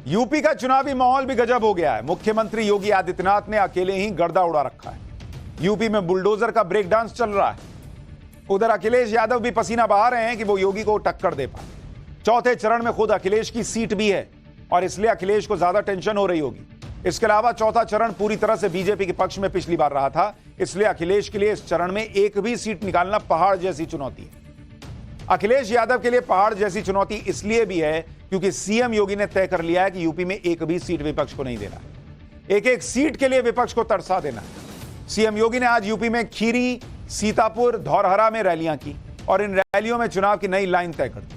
UP का चुनावी माहौल भी गजब हो गया है। मुख्यमंत्री योगी आदित्यनाथ ने अकेले ही गर्दा उड़ा रखा है। यूपी में बुलडोजर का ब्रेक डांस चल रहा है। उधर अखिलेश यादव भी पसीना बहा रहे हैं कि वो योगी को टक्कर दे पाए। चौथे चरण में खुद अखिलेश की सीट भी है और इसलिए अखिलेश को ज्यादा टेंशन हो रही होगी। इसके अलावा चौथा चरण पूरी तरह से बीजेपी के पक्ष में पिछली बार रहा था, इसलिए अखिलेश के लिए इस चरण में एक भी सीट निकालना पहाड़ जैसी चुनौती है। अखिलेश यादव के लिए पहाड़ जैसी चुनौती इसलिए भी है क्योंकि सीएम योगी ने तय कर लिया है कि यूपी में एक भी सीट विपक्ष को नहीं देना। एक एक सीट के लिए विपक्ष को तरसा देना। सीएम योगी ने आज यूपी में खीरी, सीतापुर, धौरहरा में रैलियां की और इन रैलियों में चुनाव की नई लाइन तय कर दी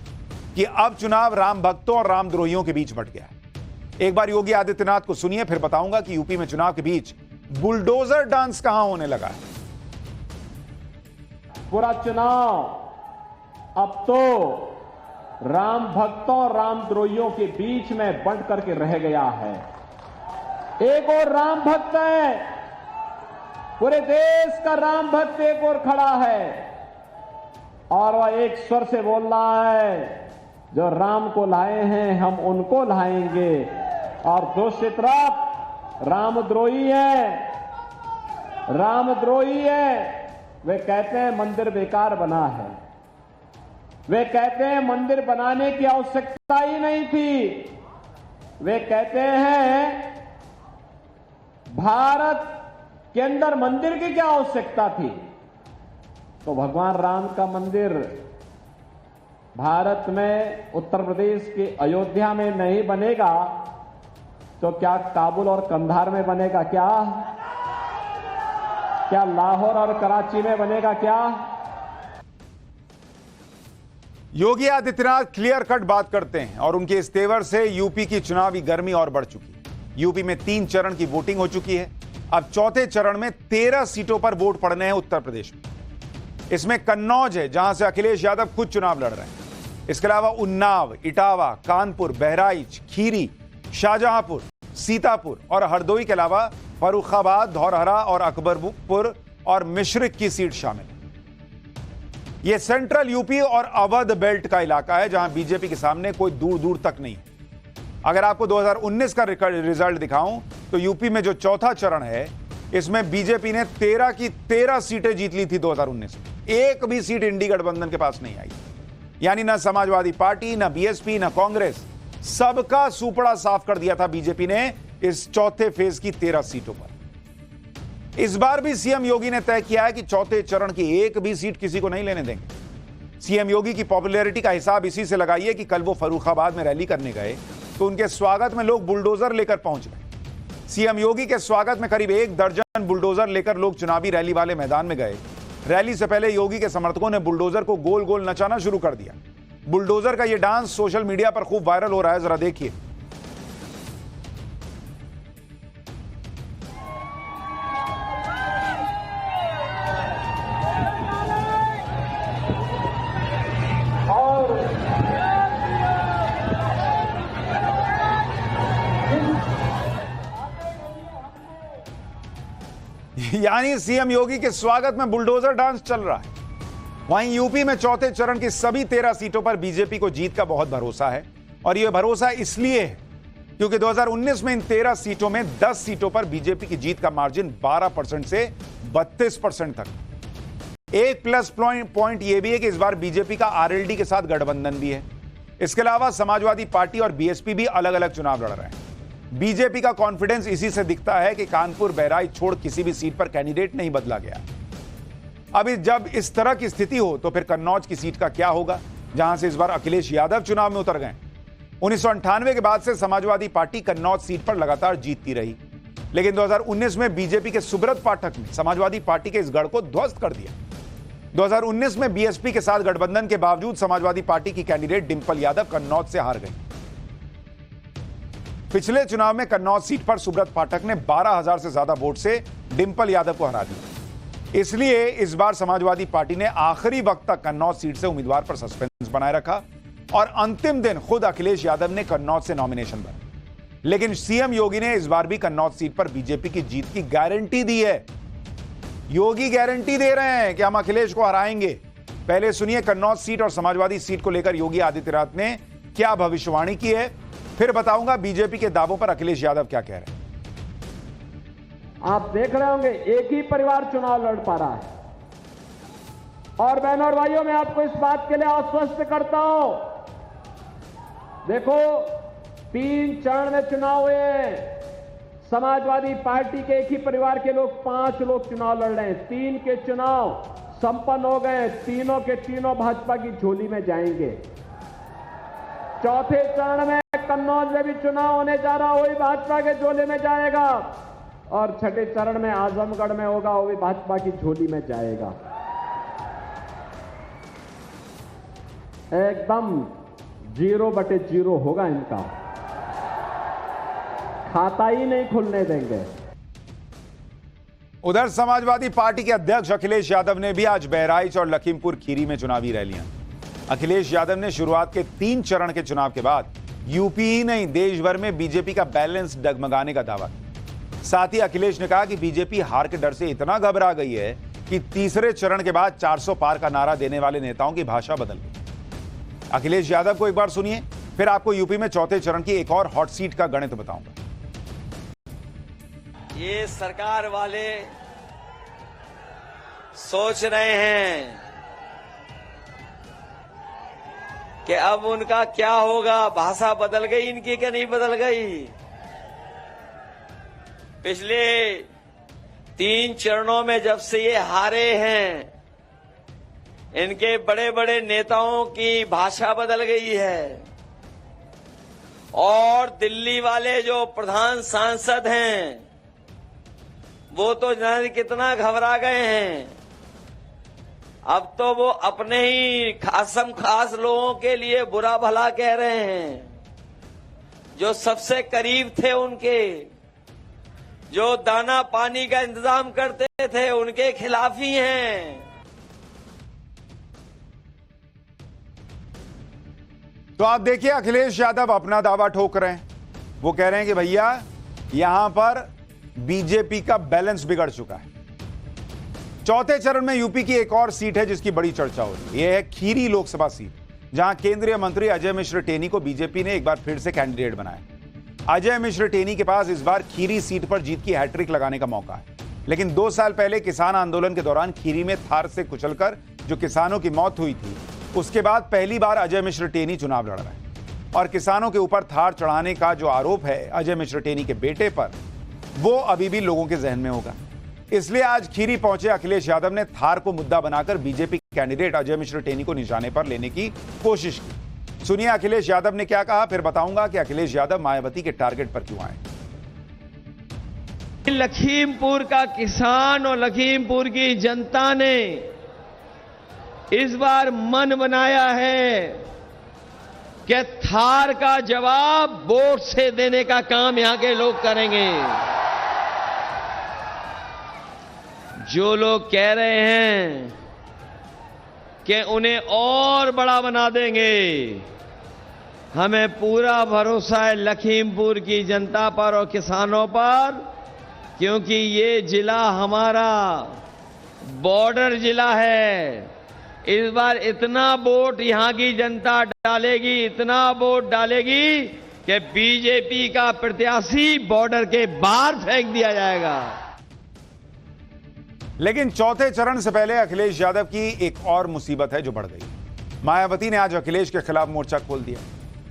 कि अब चुनाव राम भक्तों और रामद्रोहियों के बीच बंट गया है। एक बार योगी आदित्यनाथ को सुनिए, फिर बताऊंगा कि यूपी में चुनाव के बीच बुलडोजर डांस कहां होने लगा है। पूरा चुनाव अब तो राम भक्तों और रामद्रोहियों के बीच में बंट करके रह गया है। एक और राम भक्त है, पूरे देश का राम भक्त एक और खड़ा है और वह एक स्वर से बोल रहा है, जो राम को लाए हैं हम उनको लाएंगे। और दूसरी तरफ रामद्रोही है, वे कहते हैं मंदिर बेकार बना है, वे कहते हैं मंदिर बनाने की आवश्यकता ही नहीं थी, वे कहते हैं भारत के अंदर मंदिर की क्या आवश्यकता थी। तो भगवान राम का मंदिर भारत में उत्तर प्रदेश के अयोध्या में नहीं बनेगा तो क्या काबुल और कंधार में बनेगा? क्या लाहौर और कराची में बनेगा? क्या योगी आदित्यनाथ क्लियर कट बात करते हैं और उनके इस तेवर से यूपी की चुनावी गर्मी और बढ़ चुकी है। यूपी में 3 चरण की वोटिंग हो चुकी है। अब चौथे चरण में 13 सीटों पर वोट पड़ने हैं उत्तर प्रदेश में। इसमें कन्नौज है जहां से अखिलेश यादव खुद चुनाव लड़ रहे हैं। इसके अलावा उन्नाव, इटावा, कानपुर, बहराइच, खीरी, शाहजहांपुर, सीतापुर और हरदोई के अलावा फर्रुखाबाद, धौरहरा और अकबरपुर और मिश्रिक की सीट शामिल है। यह सेंट्रल यूपी और अवध बेल्ट का इलाका है जहां बीजेपी के सामने कोई दूर दूर तक नहीं है। अगर आपको 2019 का रिजल्ट दिखाऊं तो यूपी में जो चौथा चरण है इसमें बीजेपी ने 13 की 13 सीटें जीत ली थी 2019 में। एक भी सीट इंडी गठबंधन के पास नहीं आई। यानी ना समाजवादी पार्टी, ना बीएसपी, ना कांग्रेस, सबका सुपड़ा साफ कर दिया था बीजेपी ने इस चौथे फेज की 13 सीटों पर। इस बार भी सीएम योगी ने तय किया है कि चौथे चरण की एक भी सीट किसी को नहीं लेने देंगे। सीएम योगी की पॉपुलैरिटी का हिसाब इसी से लगाइए कि कल वो फर्रुखाबाद में रैली करने गए तो उनके स्वागत में लोग बुलडोजर लेकर पहुंच गए। सीएम योगी के स्वागत में करीब 1 दर्जन बुलडोजर लेकर लोग चुनावी रैली वाले मैदान में गए। रैली से पहले योगी के समर्थकों ने बुलडोजर को गोल गोल नचाना शुरू कर दिया। बुलडोजर का यह डांस सोशल मीडिया पर खूब वायरल हो रहा है, जरा देखिए। यानी सीएम योगी के स्वागत में बुलडोजर डांस चल रहा है। वहीं यूपी में चौथे चरण की सभी 13 सीटों पर बीजेपी को जीत का बहुत भरोसा है और यह भरोसा इसलिए है क्योंकि 2019 में इन 13 सीटों में 10 सीटों पर बीजेपी की जीत का मार्जिन 12% से 32% तक। एक प्लस पॉइंट यह भी है कि इस बार बीजेपी का आरएलडी के साथ गठबंधन भी है। इसके अलावा समाजवादी पार्टी और बीएसपी भी अलग अलग चुनाव लड़ रहे हैं। बीजेपी का कॉन्फिडेंस इसी से दिखता है कि कानपुर, बहराइच छोड़ किसी भी सीट पर कैंडिडेट नहीं बदला गया। अभी जब इस तरह की स्थिति हो तो फिर कन्नौज की सीट का क्या होगा, जहां से इस बार अखिलेश यादव चुनाव में उतर गए। 1998 के बाद से समाजवादी पार्टी कन्नौज सीट पर लगातार जीतती रही, लेकिन 2019 में बीजेपी के सुब्रत पाठक ने समाजवादी पार्टी के इस गढ़ को ध्वस्त कर दिया। 2019 में बीएसपी के साथ गठबंधन के बावजूद समाजवादी पार्टी की कैंडिडेट डिंपल यादव कन्नौज से हार गई। पिछले चुनाव में कन्नौज सीट पर सुब्रत पाठक ने 12,000 से ज्यादा वोट से डिंपल यादव को हरा दिया। इसलिए इस बार समाजवादी पार्टी ने आखिरी वक्त तक कन्नौज सीट से उम्मीदवार पर सस्पेंस बनाए रखा और अंतिम दिन खुद अखिलेश यादव ने कन्नौज से नॉमिनेशन भरा। लेकिन सीएम योगी ने इस बार भी कन्नौज सीट पर बीजेपी की जीत की गारंटी दी है। योगी गारंटी दे रहे हैं कि हम अखिलेश को हराएंगे। पहले सुनिए कन्नौज सीट और समाजवादी सीट को लेकर योगी आदित्यनाथ ने क्या भविष्यवाणी की है फिर बताऊंगा बीजेपी के दावों पर अखिलेश यादव क्या कह रहे हैं। आप देख रहे होंगे एक ही परिवार चुनाव लड़ पा रहा है। और बहनों और भाइयों, मैं आपको इस बात के लिए आश्वस्त करता हूं, देखो 3 चरण में चुनाव हुए। समाजवादी पार्टी के एक ही परिवार के लोग 5 लोग चुनाव लड़ रहे हैं। 3 के चुनाव संपन्न हो गए, तीनों के तीनों भाजपा की झोली में जाएंगे। चौथे चरण में कन्नौज में भी चुनाव होने जा रहा, वही भाजपा के झोली में जाएगा। और छठे चरण में आजमगढ़ में होगा, वो भी भाजपा की झोली में जाएगा। एकदम 0/0 होगा इनका, खाता ही नहीं खुलने देंगे। उधर समाजवादी पार्टी के अध्यक्ष अखिलेश यादव ने भी आज बहराइच और लखीमपुर खीरी में चुनावी रैलियां। अखिलेश यादव ने शुरुआत के 3 चरण के चुनाव के बाद यूपी ही नहीं देश भर में बीजेपी का बैलेंस डगमगाने का दावा किया। साथ ही अखिलेश ने कहा कि बीजेपी हार के डर से इतना घबरा गई है कि तीसरे चरण के बाद 400 पार का नारा देने वाले नेताओं की भाषा बदल गई। अखिलेश यादव को एक बार सुनिए, फिर आपको यूपी में चौथे चरण की एक और हॉट सीट का गणित बताऊंगा। ये सरकार वाले सोच रहे हैं कि अब उनका क्या होगा, भाषा बदल गई इनकी कि नहीं बदल गई। पिछले 3 चरणों में जब से ये हारे हैं, इनके बड़े बड़े नेताओं की भाषा बदल गई है। और दिल्ली वाले जो प्रधान सांसद हैं, वो तो जाने कितना घबरा गए हैं। अब तो वो अपने ही खास लोगों के लिए बुरा भला कह रहे हैं, जो सबसे करीब थे उनके, जो दाना पानी का इंतजाम करते थे, उनके खिलाफ ही हैं। तो आप देखिए अखिलेश यादव अपना दावा ठोक रहे हैं। वो कह रहे हैं कि भैया यहां पर बीजेपी का बैलेंस बिगड़ चुका है। चौथे चरण में यूपी की एक और सीट है जिसकी बड़ी चर्चा हो रही है। यह है खीरी लोकसभा सीट, जहां केंद्रीय मंत्री अजय मिश्र टेनी को बीजेपी ने एक बार फिर से कैंडिडेट बनाया। अजय मिश्र टेनी के पास इस बार खीरी सीट पर जीत की हैट्रिक लगाने का मौका है। लेकिन 2 साल पहले किसान आंदोलन के दौरान खीरी में थार से कुचलकर जो किसानों की मौत हुई थी, उसके बाद पहली बार अजय मिश्र टेनी चुनाव लड़ रहे हैं। और किसानों के ऊपर थार चढ़ाने का जो आरोप है अजय मिश्र टेनी के बेटे पर, वो अभी भी लोगों के जहन में होगा। इसलिए आज खीरी पहुंचे अखिलेश यादव ने थार को मुद्दा बनाकर बीजेपी कैंडिडेट अजय मिश्र टेनी को निशाने पर लेने की कोशिश की। सुनिए अखिलेश यादव ने क्या कहा, फिर बताऊंगा कि अखिलेश यादव मायावती के टारगेट पर क्यों आए। लखीमपुर का किसान और लखीमपुर की जनता ने इस बार मन बनाया है कि थार का जवाब वोट से देने का काम यहां के लोग करेंगे। जो लोग कह रहे हैं कि उन्हें और बड़ा बना देंगे, हमें पूरा भरोसा है लखीमपुर की जनता पर और किसानों पर, क्योंकि ये जिला हमारा बॉर्डर जिला है। इस बार इतना वोट यहां की जनता डालेगी, इतना वोट डालेगी कि बीजेपी का प्रत्याशी बॉर्डर के बाहर फेंक दिया जाएगा। लेकिन चौथे चरण से पहले अखिलेश यादव की एक और मुसीबत है जो बढ़ गई। मायावती ने आज अखिलेश के खिलाफ मोर्चा खोल दिया।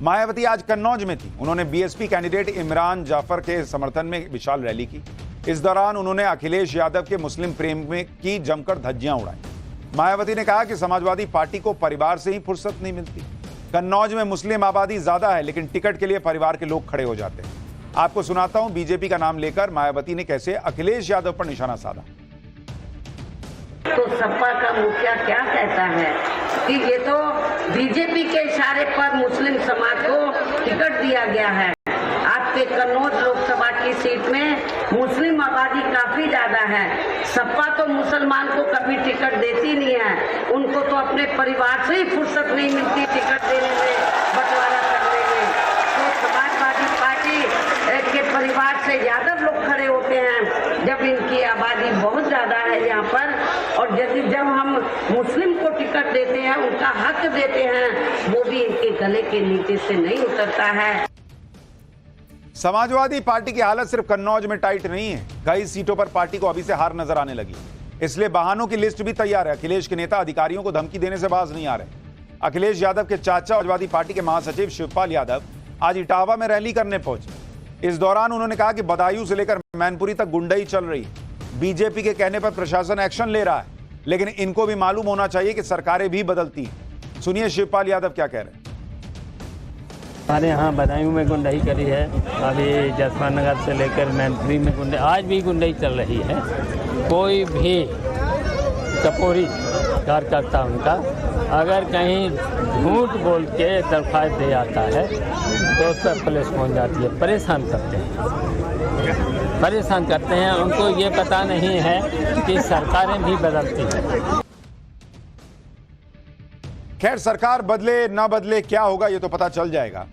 मायावती आज कन्नौज में थी। उन्होंने बीएसपी कैंडिडेट इमरान जाफर के समर्थन में विशाल रैली की। इस दौरान उन्होंने अखिलेश यादव के मुस्लिम प्रेम में की जमकर धज्जियां उड़ाई। मायावती ने कहा कि समाजवादी पार्टी को परिवार से ही फुर्सत नहीं मिलती। कन्नौज में मुस्लिम आबादी ज्यादा है, लेकिन टिकट के लिए परिवार के लोग खड़े हो जाते हैं। आपको सुनाता हूं बीजेपी का नाम लेकर मायावती ने कैसे अखिलेश यादव पर निशाना साधा। तो सपा का मुखिया क्या कहता है कि ये तो बीजेपी के इशारे पर मुस्लिम समाज को टिकट दिया गया है। आपके कन्नौज लोकसभा की सीट में मुस्लिम आबादी काफी ज्यादा है। सपा तो मुसलमान को कभी टिकट देती नहीं है। उनको तो अपने परिवार से ही फुर्सत नहीं मिलती टिकट देने में, बंटवारा करने में। तो समाजवादी पार्टी के परिवार से ज्यादा लोग खड़े होते हैं जब इनकी आबादी बहुत ज्यादा है यहाँ पर। और जब हम मुस्लिम को टिकट देते हैं, उनका हक देते हैं, वो भी इनके गले के नीचे से नहीं उतरता है। समाजवादी पार्टी की हालत सिर्फ कन्नौज में टाइट नहीं है, कई सीटों पर पार्टी को अभी से हार नजर आने लगी, इसलिए बहानों की लिस्ट भी तैयार है। अखिलेश के नेता अधिकारियों को धमकी देने से बाज नहीं आ रहे। अखिलेश यादव के चाचा समाजवादी पार्टी के महासचिव शिवपाल यादव आज इटावा में रैली करने पहुंचे। इस दौरान उन्होंने कहा कि बदायूं से लेकर मैनपुरी तक गुंडई चल रही है। बीजेपी के कहने पर प्रशासन एक्शन ले रहा है, लेकिन इनको भी मालूम होना चाहिए कि सरकारें भी बदलती हैं। सुनिए शिवपाल यादव क्या कह रहे हैं। हमारे यहाँ बदायूं में गुंडई करी है, अभी जसपाल नगर से लेकर मैनपुरी में गुंडई, आज भी गुंडई चल रही है। कोई भी टपोरी कार्यकर्ता उनका अगर कहीं झूठ बोल के दरख्वास्त दे आता है तो उस पर पुलिस पहुँच जाती है। परेशान करते हैं। उनको ये पता नहीं है कि सरकारें भी बदलती हैं। खैर, सरकार बदले ना बदले क्या होगा ये तो पता चल जाएगा,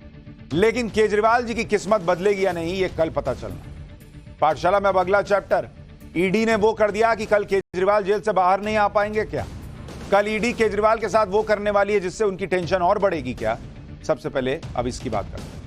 लेकिन केजरीवाल जी की किस्मत बदलेगी या नहीं ये कल पता चलना। पाठशाला में अब अगला चैप्टर, ईडी ने वो कर दिया कि कल केजरीवाल जेल से बाहर नहीं आ पाएंगे क्या? कल ईडी केजरीवाल के साथ वो करने वाली है जिससे उनकी टेंशन और बढ़ेगी क्या? सबसे पहले अब इसकी बात करते हैं।